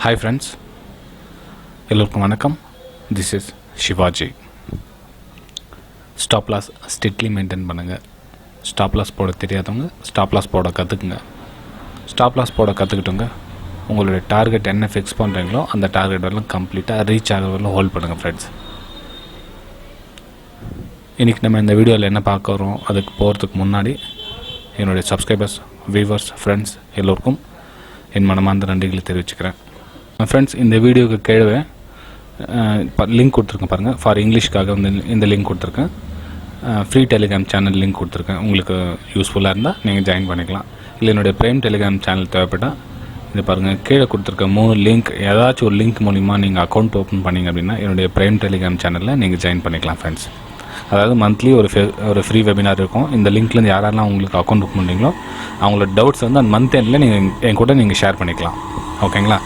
Hi friends, எல்லோருக்கும் வணக்கம். This is Shivaji. Stop loss strictly maintain பண்ணுங்கள். ஸ்டாப் லாஸ் போட தெரியாதவங்க ஸ்டாப் லாஸ் போட கற்றுக்குங்க. ஸ்டாப் லாஸ் போட கற்றுக்கிட்டோங்க உங்களுடைய டார்கெட் என்ன ஃபிக்ஸ் பண்ணுறீங்களோ அந்த டார்கெட் வரலாம் கம்ப்ளீட்டாக ரீச் ஆகிற வரலாம் ஹோல்ட் பண்ணுங்கள் ஃப்ரெண்ட்ஸ். இன்றைக்கி நம்ம இந்த வீடியோவில் என்ன பார்க்க வரோம் அதுக்கு போகிறதுக்கு முன்னாடி என்னுடைய சப்ஸ்கிரைபர்ஸ், வியூவர்ஸ், ஃப்ரெண்ட்ஸ் எல்லோருக்கும் என் மனமார்ந்த நன்றிகளை தெரிவிச்சுக்கிறேன். ஃப்ரெண்ட்ஸ், இந்த வீடியோவுக்கு கீழே லிங்க் கொடுத்துருக்கேன் பாருங்கள். ஃபார் இங்கிலீஷ்க்காக வந்து இந்த லிங்க் கொடுத்துருக்கேன். ஃப்ரீ டெலிகிராம் சேனல் லிங்க் கொடுத்துருக்கேன். உங்களுக்கு யூஸ்ஃபுல்லாக இருந்தால் நீங்கள் ஜாயின் பண்ணிக்கலாம். இல்லை என்னுடைய ப்ரைம் டெலிகிராம் சேனல் தேவைப்பட்டால் இது பாருங்கள், கீழே கொடுத்துருக்க 3 லிங்க் ஏதாச்சும் ஒரு லிங்க் மூலிமா நீங்கள் அக்கௌண்ட் ஓப்பன் பண்ணிங்க அப்படின்னா என்னுடைய ப்ரைம் டெலிகிராம் சேனலில் நீங்கள் ஜாயின் பண்ணிக்கலாம் ஃப்ரெண்ட்ஸ். அதாவது மந்த்லி ஒரு ஃப்ரீ வெபினார் இருக்கும். இந்த லிங்க்லேருந்து யாரெல்லாம் உங்களுக்கு அக்கௌண்ட் ஓப்பன் பண்ணுறீங்களோ அவங்களோட டவுட்ஸ் வந்து அந்த மந்த் எண்டில் நீங்கள் என் கூட நீங்கள் ஷேர் பண்ணிக்கலாம். ஓகேங்களா?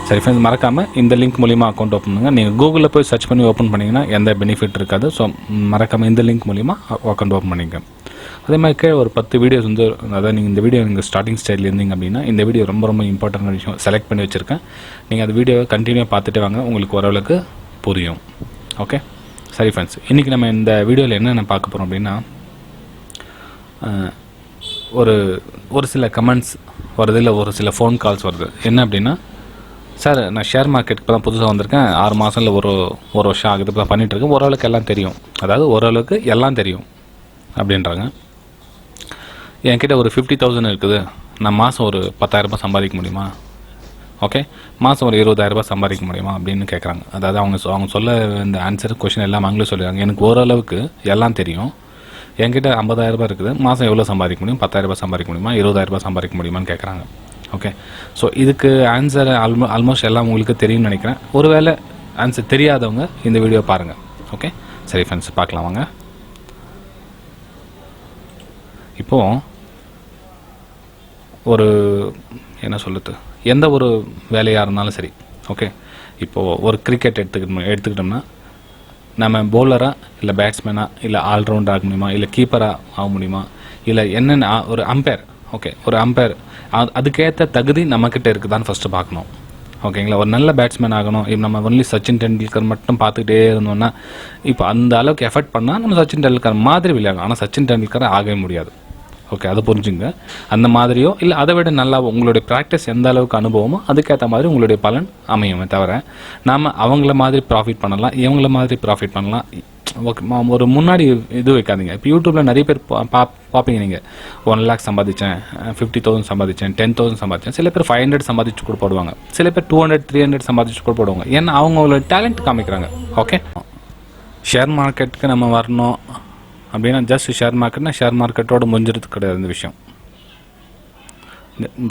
சரி ஃப்ரெண்ட்ஸ், மறக்காமல் இந்த லிங்க் மூலிமா அக்கௌண்ட் ஓப்பன் பண்ணுங்கள். நீங்கள் கூகுளில் போய் சர்ச் பண்ணி ஓப்பன் பண்ணிங்கன்னா எந்த பெனிஃபிட் இருக்காது. ஸோ மறக்காமல் இந்த லிங்க் மூலிமா அக்கௌண்ட் ஓப்பன் பண்ணிங்க. அதே மாதிரி கீழே ஒரு 10 வீடியோஸ் வந்து, அதாவது நீங்கள் இந்த வீடியோ நீங்கள் ஸ்டார்டிங் ஸ்டைலில் இருந்தீங்க அப்படின்னா இந்த வீடியோ ரொம்ப ரொம்ப இம்பார்ட்டன்ட் விஷயம் செலக்ட் பண்ணி வச்சுருக்கேன். நீங்கள் அந்த வீடியோவை கண்டினியூவாக பார்த்துட்டு வாங்க, உங்களுக்கு ஓரளவுக்கு புரியும். ஓகே, சரி ஃப்ரெண்ட்ஸ், இன்றைக்கி நம்ம இந்த வீடியோவில் என்னென்ன பார்க்க போகிறோம் அப்படின்னா ஒரு சில கமெண்ட்ஸ் வருது, இல்லை ஒரு சில ஃபோன் கால்ஸ் வருது. என்ன அப்படின்னா, சார் நான் ஷேர் மார்க்கெட்டுக்கு தான் புதுசாக வந்திருக்கேன், 6 மாதம் இல்லை ஒரு வருஷம் ஆகுது, இப்போ பண்ணிகிட்ருக்கேன், ஓரளவுக்கு எல்லாம் தெரியும், அதாவது ஓரளவுக்கு எல்லாம் தெரியும் அப்படின்றாங்க. என்கிட்ட ஒரு 50,000 இருக்குது, நான் மாதம் ஒரு 10,000 சம்பாதிக்க முடியுமா? ஓகே, மாதம் ஒரு 20,000 சம்பாதிக்க முடியுமா அப்படின்னு கேட்குறாங்க. அதாவது அவங்க சொல்ல இந்த ஆன்சர் கொஷின் எல்லாம் அவங்களே சொல்லிடுறாங்க. எனக்கு ஓரளவுக்கு எல்லாம் தெரியும், என்கிட்ட 50,000 இருக்குது, மாதம் எவ்வளோ சம்பாதிக்க முடியும்? 10,000 சம்பாதிக்க முடியுமா? 20,000 சம்பாதிக்க முடியுமான்னு கேட்குறாங்க. ஓகே, ஸோ இதுக்கு ஆன்சர் ஆல்மோஸ்ட் எல்லாம் உங்களுக்கு தெரியும்னு நினைக்கிறேன். ஒருவேளை ஆன்சர் தெரியாதவங்க இந்த வீடியோ பாருங்கள். ஓகே, சரி ஃப்ரெண்ட்ஸ், பார்க்கலாம் வாங்க. இப்போது என்ன சொல்லுது, எந்த ஒரு வேலையாக இருந்தாலும் சரி. ஓகே, இப்போது ஒரு கிரிக்கெட் எடுத்துக்கிட்டோம்னா நம்ம பவுலராக இல்லை பேட்ஸ்மேனாக இல்லை ஆல்ரவுண்டர் ஆக முடியுமா, இல்லை கீப்பராக ஆக முடியுமா, இல்லை என்னென்ன ஒரு அம்பையர். ஓகே, ஒரு அம்பையர் அதுக்கேற்ற தகுதி நம்மக்கிட்ட இருக்குதான்னு ஃபஸ்ட்டு பார்க்கணும். ஓகேங்களா? ஒரு நல்ல பேட்ஸ்மேன் ஆகணும். இப்போ நம்ம ஒன்லி சச்சின் டெண்டுல்கர் மட்டும் பார்த்துக்கிட்டே இருந்தோம்னா இப்போ அந்த அளவுக்கு எஃபர்ட் பண்ணால் நம்ம சச்சின் டெண்டுல்கர் மாதிரி விளையாடணும். ஆனால் சச்சின் டெண்டுல்கர் ஆகவே முடியாது. ஓகே, அதை புரிஞ்சுங்க. அந்த மாதிரியோ இல்லை அதை விட நல்லா உங்களுடைய ப்ராக்டிஸ் எந்த அளவுக்கு அனுபவமோ அதுக்கேற்ற மாதிரி உங்களுடைய பலன் அமையுமே தவிர நாம் அவங்கள மாதிரி ப்ராஃபிட் பண்ணலாம், இவங்கள மாதிரி ப்ராஃபிட் பண்ணலாம். ஓகே, ஒரு முன்னாடி இது வைக்காதீங்க. இப்போ யூடியூப்பில் நிறைய பேர் பார்ப்பீங்க. நீங்கள் 1 lakh சம்பாதிச்சேன், 50,000 சம்பாதிச்சேன், 10,000 சம்பாதிச்சேன். சில பேர் 500 சம்பாதிச்சு கூட போடுவாங்க, சில பேர் 200, 300 சம்பாதிச்சு கூட போடுவாங்க. ஏன்னா அவங்களோட டேலண்ட் காமிக்கிறாங்க. ஓகே, ஷேர் மார்க்கெட்டுக்கு நம்ம வரணும் அப்படின்னா ஜஸ்ட் ஷேர் மார்க்கெட்னா ஷேர் மார்க்கெட்டோட முடிஞ்சிறது கிடையாது. இந்த விஷயம்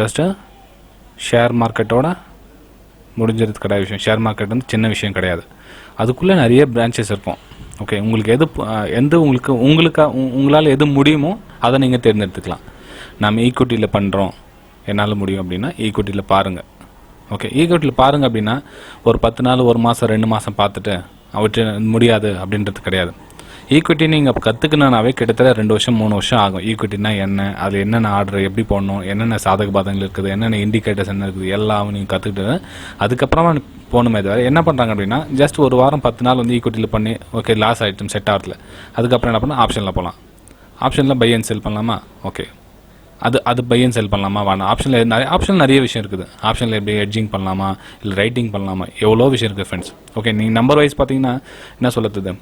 ஜஸ்ட்டு ஷேர் மார்க்கெட்டோட முடிஞ்சிறது கிடையாது. விஷயம் ஷேர் மார்க்கெட் வந்து சின்ன விஷயம் கிடையாது. அதுக்குள்ளே நிறைய பிரான்ச்சஸ் இருக்கும். ஓகே, உங்களுக்கு உங்களால் எது முடியுமோ அதை நீங்கள் தேர்ந்தெடுத்துக்கலாம். நம்ம ஈக்விட்டியில் பண்ணுறோம், என்னால் முடியும் அப்படின்னா ஈக்விட்டியில் பாருங்கள். ஓகே, ஈக்விட்டியில் பாருங்கள் அப்படின்னா ஒரு 10 நாள், 1 மாதம், 2 மாதம் பார்த்துட்டு அவற்றை முடியாது அப்படின்றது கிடையாது. ஈக்விட்டி நீங்கள் கற்றுக்கணுன்னாவே கிட்டத்தட்ட 2 வருஷம் 3 வருஷம் ஆகும். ஈக்விட்டினா என்ன, அது என்னென்ன ஆர்டர் எப்படி போடணும், என்னென்ன சாதக பாதங்கள் இருக்குது, என்னென்ன இண்டிகேட்டர்ஸ் என்ன இருக்குது, எல்லாம் நீங்கள் கற்றுக்கிட்டு அதுக்கப்புறமா போகணுமே தவிர என்ன பண்ணுறாங்க அப்படின்னா ஜஸ்ட் ஒரு வாரம் 10 நாள் வந்து ஈக்விட்டியில் பண்ணி ஓகே லாஸ் ஆகிடும், செட் ஆகிறதுல. அதுக்கப்புறம் என்ன பண்ணால் ஆப்ஷனில் போகலாம். ஆப்ஷனில் பை அண்ட் செல் பண்ணலாமா? ஓகே, அது பை அண்ட் செல் பண்ணலாமா? வேணாம். ஆப்ஷனில் நிறைய விஷயம் இருக்குது. ஆப்ஷனில் எப்படி ஹெட்ஜிங் பண்ணலாமா, இல்லை ரைட்டிங் பண்ணலாமா, எவ்வளோ விஷயம் இருக்குது ஃப்ரெண்ட்ஸ். ஓகே, நீங்கள் நம்பர் வைஸ் பார்த்தீங்கன்னா என்ன சொல்லுறது,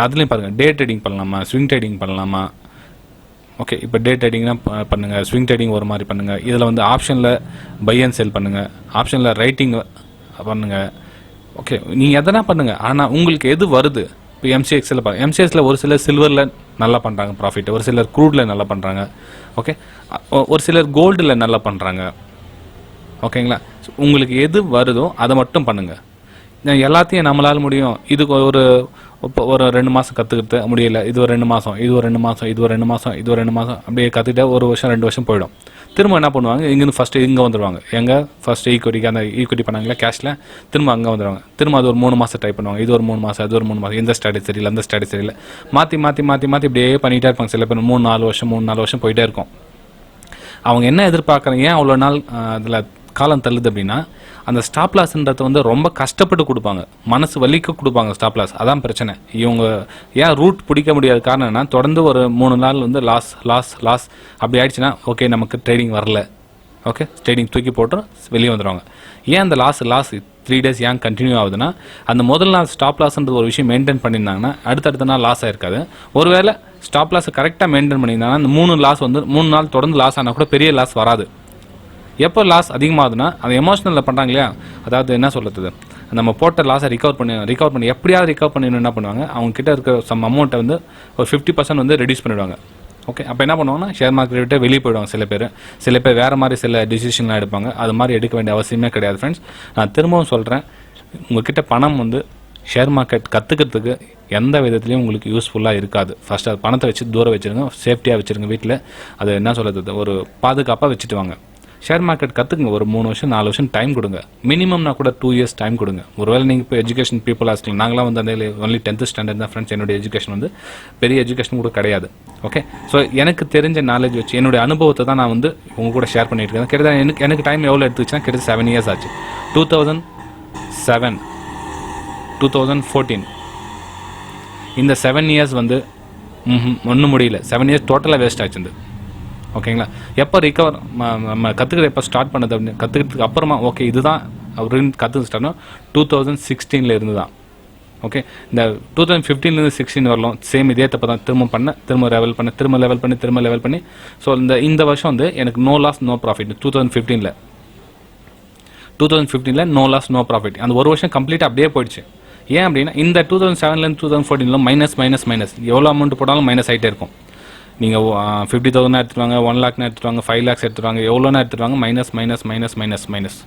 அதுலேயும் பாருங்கள். டே ட்ரேடிங் பண்ணலாமா, ஸ்விங் ட்ரேடிங் பண்ணலாமா? ஓகே, இப்போ டே ட்ரேடிங்னா பண்ணுங்கள், ஸ்விங் ட்ரேடிங் ஒரு மாதிரி பண்ணுங்கள். இதில் வந்து ஆப்ஷனில் பை அண்ட் செல் பண்ணுங்கள், ஆப்ஷனில் ரைட்டிங் பண்ணுங்கள். ஓகே, நீங்கள் எதனா பண்ணுங்கள், ஆனால் உங்களுக்கு எது வருது. இப்போ எம்சிஎக்ஸில் ஒரு சிலர் சில்வரில் நல்லா பண்ணுறாங்க ப்ராஃபிட், ஒரு சிலர் க்ரூடில் நல்லா பண்ணுறாங்க. ஓகே, ஒரு சிலர் கோல்டில் நல்லா பண்ணுறாங்க. ஓகேங்களா? உங்களுக்கு எது வருதோ அதை மட்டும் பண்ணுங்கள். எல்லாத்தையும் நம்மளால் முடியும், இதுக்கு ஒரு 2 மாதம் கற்றுக்கிட்டு முடியல, இது ஒரு 2 மாதம், இது ஒரு 2 மாதம், இது ஒரு 2 மாதம், இது ஒரு 2 மாதம் அப்படியே கற்றுக்கிட்டே 1 வருஷம் 2 வருஷம் போயிடும். திரும்ப என்ன பண்ணுவாங்க, இங்கேருந்து ஃபஸ்ட்டு இங்கே வந்துடுவாங்க. ஃபஸ்ட்டு ஈக்விட்டிக்கு அந்த ஈக்விட்டி பண்ணாங்களா கேஷில், திரும்ப அங்கே வந்துடுவாங்க. திரும்ப அது ஒரு 3 மாதம் ட்ரை பண்ணுவாங்க, இது ஒரு 3 மாதம், அது ஒரு 3 மாதம், இந்த ஸ்ட்ராட்டஜி சரியில்லை, அந்த ஸ்ட்ராட்டஜி சரியில்லை, மாற்றி இப்படியே பண்ணிகிட்டே இருப்பாங்க. சில பேர் 3-4 வருஷம் போயிட்டே இருக்கும். அவங்க என்ன எதிர்பார்க்குறாங்க, ஏன் அவ்வளோ நாள் அதில் காலம் தள்ளுது அப்படின்னா அந்த ஸ்டாப் லாஸ்ன்றதை வந்து ரொம்ப கஷ்டப்பட்டு கொடுப்பாங்க, மனசு வலிக்க கொடுப்பாங்க ஸ்டாப் லாஸ். அதான் பிரச்சனை. இவங்க ஏன் ரூட் பிடிக்க முடியாத காரணம் என்ன, தொடர்ந்து ஒரு 3 நாள் வந்து லாஸ் லாஸ் லாஸ் அப்படி ஆயிடுச்சுன்னா ஓகே நமக்கு ட்ரேடிங் வரல, ஓகே ட்ரேடிங் தூக்கி போட்டு வெளியே வந்துடுவாங்க. ஏன் அந்த லாஸ் 3 days ஏன் கண்டினியூ ஆகுதுன்னா, அந்த முதல் நாள் ஸ்டாப் லாஸ்ன்ற ஒரு விஷயம் மெயின்டைன் பண்ணியிருந்தாங்கன்னா அடுத்தடுத்த நாள் லாஸ் ஆயிருக்காது. ஒருவேளை ஸ்டாப் லாஸை கரெக்டாக மெயின்டைன் பண்ணியிருந்தாங்கன்னா அந்த 3 நாள் தொடர்ந்து லாஸ் ஆனால் கூட பெரிய லாஸ் வராது. எப்போ லாஸ் அதிகமாகுதுன்னா அது எமோஷனலில் பண்ணுறாங்க இல்லையா, அதாவது என்ன சொல்கிறது, நம்ம போட்ட லாஸை ரிகவர் பண்ணி எப்படியாவது ரிகவர் பண்ணணும் என்ன பண்ணுவாங்க, அவங்க கிட்ட இருக்கிற சம் அமௌண்ட்டை வந்து ஒரு 50% வந்து ரெடியூஸ் பண்ணிவிடுவாங்க. ஓகே, அப்போ என்ன பண்ணுவாங்கன்னா ஷேர் மார்க்கெட் விட்டு வெளியே போயிடுவாங்க. சில பேர் வேறு மாதிரி சில டிசிஷன்லாம் எடுப்பாங்க. அது மாதிரி எடுக்க வேண்டிய அவசியமே கிடையாது ஃப்ரெண்ட்ஸ். நான் திரும்பவும் சொல்கிறேன், உங்கள்கிட்ட பணம் வந்து ஷேர் மார்க்கெட் கற்றுக்கிறதுக்கு எந்த விதத்துலையும் உங்களுக்கு யூஸ்ஃபுல்லாக இருக்காது. ஃபஸ்ட்டு அது பணத்தை வச்சு தூரம் வச்சுருங்க, சேஃப்டியாக வச்சுருங்க வீட்டில். அது என்ன சொல்கிறது, ஒரு பாதுகாப்பாக வச்சுட்டு வாங்க. ஷேர் மார்க்கெட் கற்றுக்குங்க, ஒரு 3 வருஷம் 4 வருஷம் டைம் கொடுங்க, மினிமம்னா கூட 2 years டைம் கொடுங்க. ஒருவேளை நீங்கள் இப்போ எஜுகேஷன் பீப்புள் ஆஸ்டிங், நாங்களாம் வந்து அந்த ஒன்லி 10th standard தான் ஃப்ரெண்ட்ஸ். என்னுடைய எஜுகேஷன் வந்து பெரிய எஜுகேஷன் கூட கிடையாது. ஓகே, ஸோ எனக்கு தெரிஞ்ச நாலேஜ் வச்சு என்னுடைய அனுபவத்தை தான் நான் வந்து உங்கள் கூட ஷேர் பண்ணிட்டு இருக்கேன். கிட்டத்தட்ட எனக்கு டைம் எவ்வளோ எடுத்துச்சுன்னா கிட்டத்தட்ட 7 years ஆச்சு. 2007 2014 இந்த 7 years வந்து ஒன்றும் முடியல. 7 years டோட்டலாக வேஸ்ட் ஆச்சு. ஓகேங்களா, எப்போ ரிகவர் நம்ம கற்றுக்கிற எப்போ ஸ்டார்ட் பண்ணது அப்படின்னு கற்றுக்கிறதுக்கு அப்புறமா ஓகே இதுதான் அப்படின்னு கற்றுக்க ஸ்டார்ட்னா 2016 இருந்து தான். ஓகே, இந்த 2015 16 வரலாம் சேம் இதே தப்பு தான் திரும்ப லெவல் பண்ணி ஸோ இந்த வருஷம் வந்து எனக்கு no loss no profit. 2015 no loss no profit. அந்த ஒரு வருஷம் கம்ப்ளீட்டாக அப்படியே போயிடுச்சு. ஏன் அப்படின்னா இந்த 2007 2014 மைனஸ் எவ்வளோ அமௌண்ட் போட்டாலும் மைனஸ் ஆகிட்டே இருக்கும். நீங்கள் 50,000 எடுத்துருவாங்க, 1 lakh எடுத்துருவாங்க, 5 lakhs எடுத்துருவாங்க, எவ்வளோனா எடுத்துருவாங்க, மைனஸ்.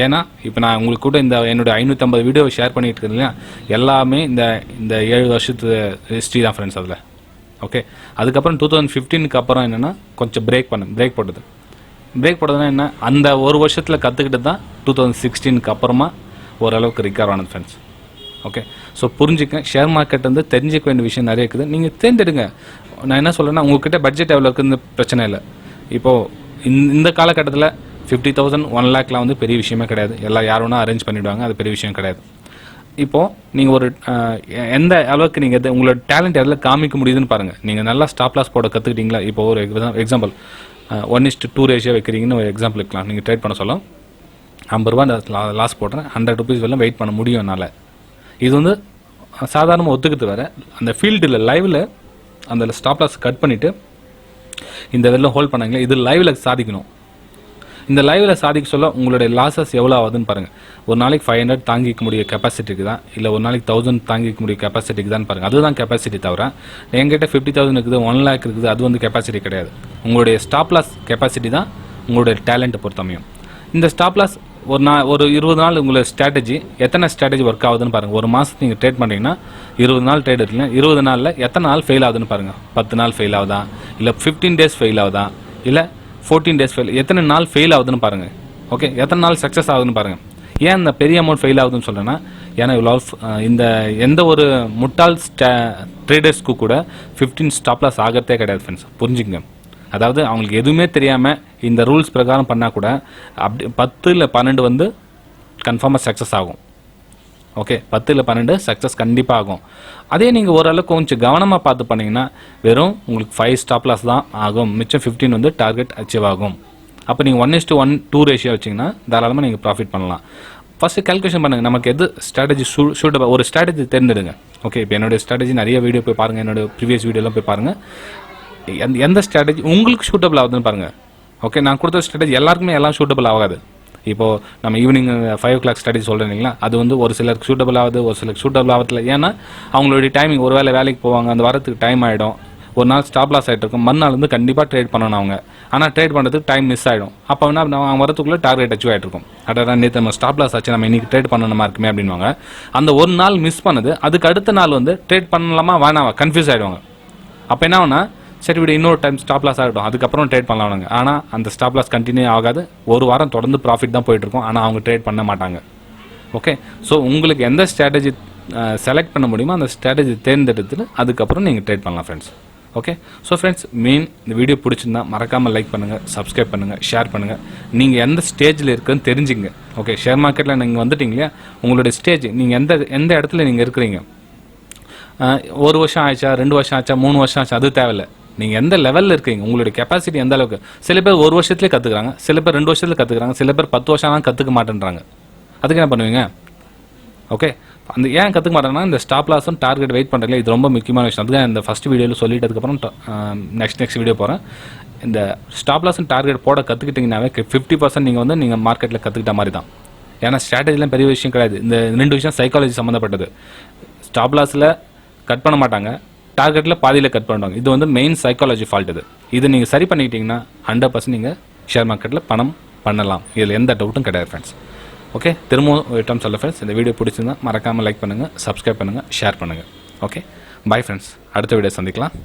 ஏன்னா இப்போ நான் உங்களுக்கு கூட இந்த என்னுடைய 550 வீடியோ ஷேர் பண்ணிட்டு இருக்கேன் இல்லையா, எல்லாமே இந்த 7 வருஷத்து ஹிஸ்ட்ரி தான் ஃப்ரெண்ட்ஸ் அதில். ஓகே, அதுக்கப்புறம் 2015 அப்புறம் என்னென்னா கொஞ்சம் பிரேக் போட்டதுன்னா என்ன, அந்த ஒரு வருஷத்தில் கற்றுக்கிட்டு தான் 2016 அப்புறமா ஓரளவுக்கு ரிகவர் ஆனது ஃப்ரெண்ட்ஸ். ஓகே, ஸோ புரிஞ்சுக்க, ஷேர் மார்க்கெட் வந்து தெரிஞ்சிக்க வேண்டிய விஷயம் நிறைய இருக்குது. நீங்கள் தேர்ந்தெடுங்க. நான் என்ன சொல்கிறேன்னா, உங்கள்கிட்ட பட்ஜெட் எவ்வளோ இருக்குன்னு பிரச்சனை இல்லை. இப்போது இந்த காலகட்டத்தில் 50,000 1 lakhலாம் வந்து பெரிய விஷயமே கிடையாது. யார் வேணால் அரேஞ்ச் பண்ணிவிடுவாங்க, அது பெரிய விஷயம் கிடையாது. இப்போது நீங்கள் ஒரு எந்த அளவுக்கு நீங்கள் உங்களோட டேலண்ட் எதில் காமிக்க முடியுதுன்னு பாருங்கள். நீங்கள் நல்லா ஸ்டாப் லாஸ் போட கற்றுக்கிட்டீங்களா, இப்போ ஒரு எக்ஸாம்பிள் 1:2 ரேஷியோ வைக்கிறீங்கன்னு ஒரு எக்ஸாம்பிள் இருக்கலாம். நீங்கள் ட்ரேட் பண்ண சொல்லலாம், 50 ரூபா லாஸ் போடுறேன், 100 rupees வரலாம் வெயிட் பண்ண முடியும் என்னால். இது வந்து சாதாரணமாக ஒத்துக்கிட்டு வர அந்த ஃபீல்டில் லைவில் அந்த ஸ்டாப் லாஸ் கட் பண்ணிவிட்டு இந்த வெளில ஹோல்ட் பண்ணாங்களே, இது லைவில் சாதிக்கணும். இந்த லைவில் சாதிக்க சொல்ல உங்களுடைய லாஸஸ் எவ்வளோ ஆகுதுன்னு பாருங்கள். ஒரு நாளைக்கு 500 தாங்கிக்க முடிய கெப்பாசிட்டிக்கு தான், இல்லை ஒரு நாளைக்கு 1000 தாங்கிக்க முடிய கெப்பாசிட்டிக்கு தான் பாருங்கள். அதுதான் கெப்பாசிட்டி தவிர என்கிட்ட 50,000 இருக்குது, 1 lakh இருக்குது, அது வந்து கெப்பாசிட்டி கிடையாது. உங்களுடைய ஸ்டாப் லாஸ் கெப்பாசிட்டி தான் உங்களுடைய டேலண்ட்டை பொறுத்தமையும். இந்த ஸ்டாப் லாஸ் ஒரு 20 நாள் உங்களோட ஸ்ட்ராட்டஜி எத்தனை ஸ்ட்ராட்டஜி ஒர்க் ஆகுதுன்னு பாருங்கள். ஒரு மாதத்துக்கு நீங்கள் ட்ரேட் பண்ணுறீங்கன்னா 20 நாள் ட்ரேட் இருக்குல்ல, 20 நாளில் எத்தனை நாள் ஃபெயில் ஆகுதுன்னு பாருங்கள். 10 நாள் ஃபெயில் ஆகுதா, இல்லை 15 days ஃபெயில் ஆகுதா, இல்லை 14 days ஃபெயில், எத்தனை நாள் ஃபெயில் ஆகுதுன்னு பாருங்கள். ஓகே, எத்தனை நாள் சக்ஸஸ் ஆகுதுன்னு பாருங்கள். ஏன் இந்த பெரிய அமௌண்ட் ஃபெயில் ஆகுதுன்னு சொல்கிறேன்னா, ஏன்னா இவ்வளோ இந்த எந்த ஒரு முட்டாள் ட்ரேடர்ஸ்க்கு கூட 15 ஸ்டாப் லாஸ் ஆகிறதே கிடையாது ஃப்ரெண்ட்ஸ், புரிஞ்சுக்கங்க. அதாவது அவங்களுக்கு எதுவுமே தெரியாமல் இந்த ரூல்ஸ் பிரகாரம் பண்ணால் கூட அப்படி 10 இல்லை 12 வந்து கன்ஃபார்மாக சக்ஸஸ் ஆகும். ஓகே, 10 இல்லை 12 சக்ஸஸ் கண்டிப்பாக ஆகும். அதே நீங்கள் ஓரளவுக்கு கொஞ்சம் கவனமாக பார்த்து பண்ணிங்கன்னா வெறும் உங்களுக்கு 5 ஸ்டாப் லாஸ் தான் ஆகும், மிச்சம் 15 வந்து டார்கெட் அச்சீவ் ஆகும். அப்போ நீங்கள் 1:1 ரேஷியோ வச்சிங்கன்னா தாராளமாக நீங்கள் ப்ராஃபிட் பண்ணலாம். ஃபஸ்ட்டு கால்குலேஷன் பண்ணுங்கள், நமக்கு எது ஸ்ட்ராட்டஜி சூட்டபிள், ஒரு ஸ்ட்ராட்டஜி தேர்ந்தெடுங்க. ஓகே, இப்போ என்னுடைய ஸ்ட்ராட்டஜி நிறைய வீடியோ போய் பாருங்கள், என்னோடய ப்ரீவியஸ் வீடியோலாம் போய் பாருங்கள். எந்த ஸ்ட்ராட்டஜி உங்களுக்கு சூட்டபிள் ஆகுதுன்னு பாருங்கள். ஓகே, நான் கொடுத்த ஸ்ட்ராட்டஜி எல்லாருக்குமே எல்லாம் சூட்டபிள் ஆகாது. இப்போது நம்ம ஈவினிங் 5 o'clock ஸ்ட்ராட்டஜி சொல்கிறேன் இல்லைங்களா, அது வந்து ஒரு சிலருக்கு சூட்டபிள் ஆகுது, ஒரு சிலருக்கு சூட்டபிள் ஆகல. ஏன்னா அவங்களுடைய டைமிங், ஒரு வேலைக்கு போவாங்க, அந்த வாரத்துக்கு டைம் ஆகிடும், ஒரு நாள் ஸ்டாப் லாஸ் ஆகிட்டு இருக்கும், மறுநாள் வந்து கண்டிப்பாக ட்ரேட் பண்ணணும் அவங்க. ஆனால் ட்ரேட் பண்ணுறதுக்கு டைம் மிஸ் ஆகிடும். அப்போ என்ன அவங்க வரத்துக்குள்ளே டார்கெட் அச்சீவ் ஆகிட்டு இருக்கும். அதாவது நேற்று நம்ம ஸ்டாப் லாஸ் ஆச்சு, நம்ம இன்றைக்கி ட்ரேட் பண்ணணுமா இருக்குமே அப்படின்வாங்க. அந்த ஒரு நாள் மிஸ் பண்ணது அதுக்கு அடுத்த நாள் வந்து ட்ரேட் பண்ணலாமா வேணாமா கன்ஃபியூஸ் ஆகிடுவாங்க. அப்போ என்ன ஆகுனா, சரி விட இன்னொரு டைம் ஸ்டாப் லாஸ் ஆகிடும், அதுக்கப்புறம் ட்ரேட் பண்ணலாம்ங்க. ஆனால் அந்த ஸ்டாப் லாஸ் கண்டினியூ ஆகாது, ஒரு வாரம் தொடர்ந்து ப்ராஃபிட் தான் போயிட்டுருக்கும், ஆனால் அவங்க ட்ரேட் பண்ண மாட்டாங்க. ஓகே, ஸோ உங்களுக்கு எந்த ஸ்ட்ராட்டஜி செலக்ட் பண்ண முடியுமோ அந்த ஸ்ட்ராட்டஜி தேர்ந்தெடுத்துட்டு அதுக்கப்புறம் நீங்கள் ட்ரேட் பண்ணலாம் ஃப்ரெண்ட்ஸ். ஓகே. ஸோ ஃப்ரெண்ட்ஸ், இந்த வீடியோ பிடிச்சிருந்தா மறக்காமல் லைக் பண்ணுங்கள், சப்ஸ்கிரைப் பண்ணுங்கள், ஷேர் பண்ணுங்கள். நீங்கள் எந்த ஸ்டேஜில் இருக்குன்னு தெரிஞ்சுங்க. ஓகே, ஷேர் மார்க்கெட்டில் நீங்கள் வந்துட்டீங்க இல்லையா, உங்களுடைய ஸ்டேஜ், நீங்கள் எந்த இடத்துல நீங்கள் இருக்கிறீங்க, 1 வருஷம் ஆச்சா, 2 வருஷம் ஆச்சா, 3 வருஷம் ஆச்சா, அது தேவையில்லை. நீங்கள் எந்த லெவலில் இருக்கீங்க, உங்களுடைய கெப்பாசிட்டி எந்த அளவுக்கு. சில பேர் 1 வருஷத்துலேயே கற்றுக்குறாங்க, சில பேர் 2 வருஷத்தில் கற்றுக்குறாங்க, சில பேர் 10 வருஷம் ஆனால் கற்றுக்க மாட்டேன்றாங்க. அதுக்கு என்ன பண்ணுவீங்க? ஓகே, அந்த ஏன் கற்றுக்க மாட்டேன்னா இந்த ஸ்டாப் லாஸும் டார்கெட் வெயிட் பண்ணுறதுல இது ரொம்ப முக்கியமான விஷயம். அதுதான் இந்த ஃபஸ்ட் வீடியோவில் சொல்லிட்டு அதுக்கப்புறம் நெக்ஸ்ட் வீடியோ போகிறேன். இந்த ஸ்டாப் லாஸும் டார்கெட் போட கற்றுக்கிட்டிங்கனாவே 50% நீங்கள் மார்க்கெட்டில் கற்றுக்கிட்ட மாதிரி தான். ஏன்னா ஸ்ட்ராட்டஜிலாம் பெரிய விஷயம் கிடையாது. இந்த 2 விஷயம் சைக்காலஜி சம்மந்தப்பட்டது. ஸ்டாப் லாஸில் கட் பண்ண மாட்டாங்க, டார்கெட்டில் பாதியில் கட் பண்ணுவாங்க. இது மெயின் சைக்காலஜி ஃபால்ட். இது நீங்கள் சரி பண்ணிக்கிட்டிங்கன்னா 100% நீங்கள் ஷேர் மார்க்கெட்டில் பணம் பண்ணலாம். இதில் எந்த டவுட்டும் கிடையாது ஃப்ரெண்ட்ஸ். ஓகே, திரும்பவும் ஒரு டைம் சொல்ல ஃப்ரெண்ட்ஸ், இந்த வீடியோ பிடிச்சிருந்தா மறக்காமல் லைக் பண்ணுங்கள், சப்ஸ்கிரைப் பண்ணுங்கள், ஷேர் பண்ணுங்கள். ஓகே, பை ஃப்ரெண்ட்ஸ், அடுத்த வீடியோ சந்திக்கலாம்.